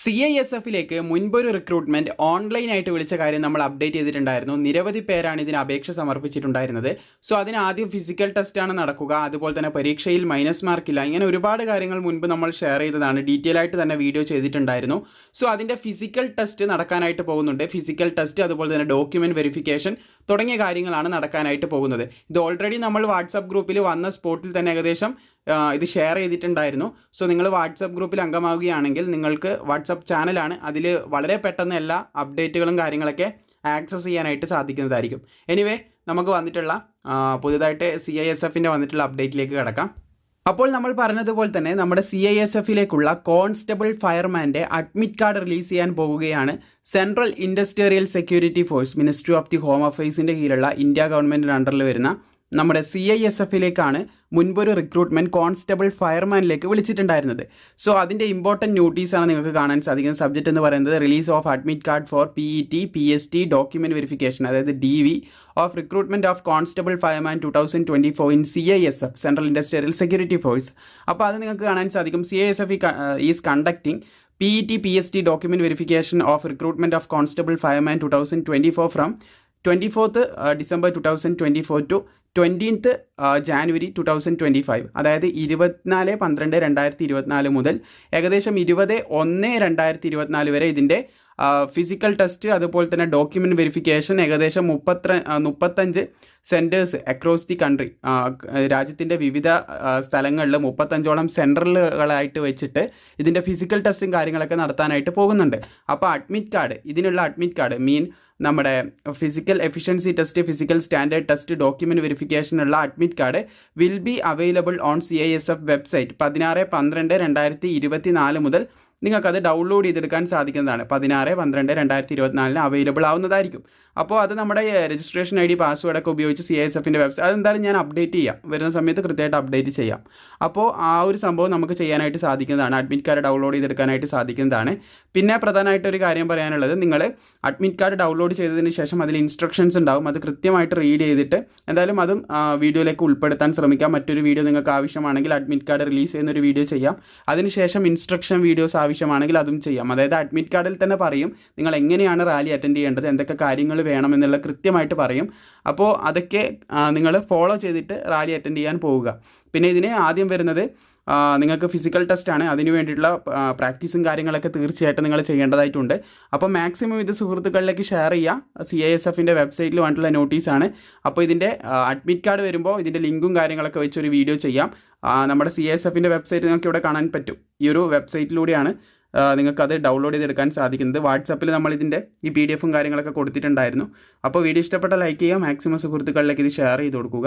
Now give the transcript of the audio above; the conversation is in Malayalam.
CISFിലേക്ക് മുൻപൊരു റിക്രൂട്ട്മെൻറ്റ് ഓൺലൈനായിട്ട് വിളിച്ച കാര്യം നമ്മൾ അപ്ഡേറ്റ് ചെയ്തിട്ടുണ്ടായിരുന്നു. നിരവധി പേരാണ് ഇതിന് അപേക്ഷ സമർപ്പിച്ചിട്ടുണ്ടായിരുന്നത്. സോ അതിന് ആദ്യം ഫിസിക്കൽ ടെസ്റ്റാണ് നടക്കുക, അതുപോലെ തന്നെ പരീക്ഷയിൽ മൈനസ് മാർക്കില്ല, ഇങ്ങനെ ഒരുപാട് കാര്യങ്ങൾ മുൻപ് നമ്മൾ ഷെയർ ചെയ്തതാണ്, ഡീറ്റെയിൽ ആയിട്ട് തന്നെ വീഡിയോ ചെയ്തിട്ടുണ്ടായിരുന്നു. സോ അതിൻ്റെ ഫിസിക്കൽ ടെസ്റ്റ് നടക്കാനായിട്ട് പോകുന്നുണ്ട്. ഫിസിക്കൽ ടെസ്റ്റ്, അതുപോലെ തന്നെ ഡോക്യുമെൻറ്റ് വെരിഫിക്കേഷൻ തുടങ്ങിയ കാര്യങ്ങളാണ് നടക്കാനായിട്ട് പോകുന്നത്. ഇത് ഓൾറെഡി നമ്മൾ വാട്സപ്പ് ഗ്രൂപ്പിൽ വന്ന സ്പോട്ടിൽ തന്നെ ഏകദേശം ഇത് ഷെയർ ചെയ്തിട്ടുണ്ടായിരുന്നു. സോ നിങ്ങൾ വാട്സപ്പ് ഗ്രൂപ്പിൽ അംഗമാവുകയാണെങ്കിൽ നിങ്ങൾക്ക് വാട്സപ്പ് ചാനലാണ്, അതിൽ വളരെ പെട്ടെന്ന് എല്ലാ അപ്ഡേറ്റുകളും കാര്യങ്ങളൊക്കെ ആക്സസ് ചെയ്യാനായിട്ട് സാധിക്കുന്നതായിരിക്കും. എനിവേ, നമുക്ക് വന്നിട്ടുള്ള പുതുതായിട്ട് CISFൻ്റെ വന്നിട്ടുള്ള അപ്ഡേറ്റിലേക്ക് കിടക്കാം. അപ്പോൾ നമ്മൾ പറഞ്ഞതുപോലെ തന്നെ നമ്മുടെ CISFിലേക്കുള്ള കോൺസ്റ്റബിൾ ഫയർമാൻ്റെ അഡ്മിറ്റ് കാർഡ് റിലീസ് ചെയ്യാൻ പോകുകയാണ്. Central industrial security force, ministry of the home അഫയേഴ്സിൻ്റെ കീഴിലുള്ള ഇന്ത്യ ഗവൺമെൻറ്റിൻ്റെ അണ്ടറിൽ വരുന്ന നമ്മുടെ CISFിലേക്കാണ് മുൻപൊരു റിക്രൂട്ട്മെൻറ്റ് കോൺസ്റ്റബിൾ ഫയർമാനിലേക്ക് വിളിച്ചിട്ടുണ്ടായിരുന്നത്. സോ അതിൻ്റെ ഇമ്പോർട്ടൻറ്റ് നോട്ടീസാണ് നിങ്ങൾക്ക് കാണാൻ സാധിക്കുന്നത്. സബ്ജക്റ്റ് എന്ന് പറയുന്നത് release of admit card for PET PST document verification, അതായത് DV of recruitment of constable fireman 2024 in CISF, central industrial security force. അപ്പോൾ അത് നിങ്ങൾക്ക് കാണാൻ സാധിക്കും. CISF is conducting PET PST document verification of recruitment of constable fireman 2024 from 24th December 2024 to 20th January 2025. അതായത് 24/12/2024 മുതൽ ഏകദേശം 20/1/2024 വരെ ഇതിൻ്റെ ഫിസിക്കൽ ടെസ്റ്റ്, അതുപോലെ തന്നെ ഡോക്യുമെൻറ്റ് വെരിഫിക്കേഷൻ ഏകദേശം 35 സെൻറ്റേഴ്സ് അക്രോസ് ദി കൺട്രി, രാജ്യത്തിൻ്റെ വിവിധ സ്ഥലങ്ങളിൽ 35ഓളം സെൻറ്ററുകളായിട്ട് വെച്ചിട്ട് ഇതിൻ്റെ ഫിസിക്കൽ ടെസ്റ്റും കാര്യങ്ങളൊക്കെ നടത്താനായിട്ട് പോകുന്നുണ്ട്. അപ്പോൾ അഡ്മിറ്റ് കാർഡ്, ഇതിനുള്ള അഡ്മിറ്റ് കാർഡ് നമ്മുടെ physical efficiency test, physical standard test, document വെരിഫിക്കേഷനുള്ള admit card will be available on CISF website 16/12/2024 മുതൽ നിങ്ങൾക്കത് ഡൗൺലോഡ് ചെയ്തെടുക്കാൻ സാധിക്കുന്നതാണ്. 16/12/2024 അവൈലബിൾ ആവുന്നതായിരിക്കും. അപ്പോൾ അത് നമ്മുടെ രജിസ്ട്രേഷൻ ID പാസ്വേഡൊക്കെ ഉപയോഗിച്ച് CISFൻ്റെ വെബ്സൈറ്റ്, അതെന്തായാലും ഞാൻ അപ്ഡേറ്റ് ചെയ്യാം, വരുന്ന സമയത്ത് കൃത്യമായിട്ട് അപ്ഡേറ്റ് ചെയ്യാം. അപ്പോൾ ആ ഒരു സംഭവം നമുക്ക് ചെയ്യാനായിട്ട് സാധിക്കുന്നതാണ്, അഡ്മിറ്റ് കാർഡ് ഡൗൺലോഡ് ചെയ്തെടുക്കാനായിട്ട് സാധിക്കുന്നതാണ്. പിന്നെ പ്രധാനമായിട്ടൊരു കാര്യം പറയാനുള്ളത്, നിങ്ങൾ അഡ്മിറ്റ് കാർഡ് ഡൗൺലോഡ് ചെയ്തതിന് ശേഷം അതിൽ ഇൻസ്ട്രക്ഷൻസ് ഉണ്ടാവും, അത് കൃത്യമായിട്ട് റീഡ് ചെയ്തിട്ട് എന്തായാലും അതും വീഡിയോയിലേക്ക് ഉൾപ്പെടുത്താൻ ശ്രമിക്കാം. മറ്റൊരു വീഡിയോ നിങ്ങൾക്ക് ആവശ്യമാണെങ്കിൽ അഡ്മിറ്റ് കാർഡ് റിലീസ് ചെയ്യുന്നൊരു വീഡിയോ ചെയ്യാം. അതിനുശേഷം ഇൻസ്ട്രക്ഷൻ വീഡിയോസ് ആവശ്യമാണെങ്കിൽ അതും ചെയ്യാം. അതായത് അഡ്മിറ്റ് കാർഡിൽ തന്നെ പറയും നിങ്ങൾ എങ്ങനെയാണ് റാലി അറ്റൻഡ് ചെയ്യേണ്ടത്, എന്തൊക്കെ കാര്യങ്ങൾ വേണമെന്നുള്ള കൃത്യമായിട്ട് പറയും. അപ്പോൾ അതൊക്കെ നിങ്ങൾ ഫോളോ ചെയ്തിട്ട് റാലി അറ്റൻഡ് ചെയ്യാൻ പോവുക. പിന്നെ ഇതിന് ആദ്യം വരുന്നത് നിങ്ങൾക്ക് ഫിസിക്കൽ ടെസ്റ്റാണ്. അതിന് വേണ്ടിയിട്ടുള്ള പ്രാക്ടീസും കാര്യങ്ങളൊക്കെ തീർച്ചയായിട്ടും നിങ്ങൾ ചെയ്യേണ്ടതായിട്ടുണ്ട്. അപ്പോൾ മാക്സിമം ഇത് സുഹൃത്തുക്കളിലേക്ക് ഷെയർ ചെയ്യുക. CISFൻ്റെ വെബ്സൈറ്റിൽ വന്നിട്ടുള്ള നോട്ടീസാണ്. അപ്പോൾ ഇതിൻ്റെ അഡ്മിറ്റ് കാർഡ് വരുമ്പോൾ ഇതിൻ്റെ ലിങ്കും കാര്യങ്ങളൊക്കെ വെച്ചൊരു വീഡിയോ ചെയ്യാം. നമ്മുടെ CISFൻ്റെ വെബ്സൈറ്റ് നിങ്ങൾക്ക് ഇവിടെ കാണാൻ പറ്റും. ഈ ഒരു വെബ്സൈറ്റിലൂടെയാണ് നിങ്ങൾക്കത് ഡൗൺലോഡ് ചെയ്തെടുക്കാൻ സാധിക്കുന്നത്. വാട്സപ്പിൽ നമ്മളിതിൻ്റെ ഈ PDF കാര്യങ്ങളൊക്കെ കൊടുത്തിട്ടുണ്ടായിരുന്നു. അപ്പോൾ വീഡിയോ ഇഷ്ടപ്പെട്ട ലൈക്ക് ചെയ്യുക, മാക്സിമം സുഹൃത്തുക്കളിലേക്ക് ഇത് ഷെയർ ചെയ്ത് കൊടുക്കുക.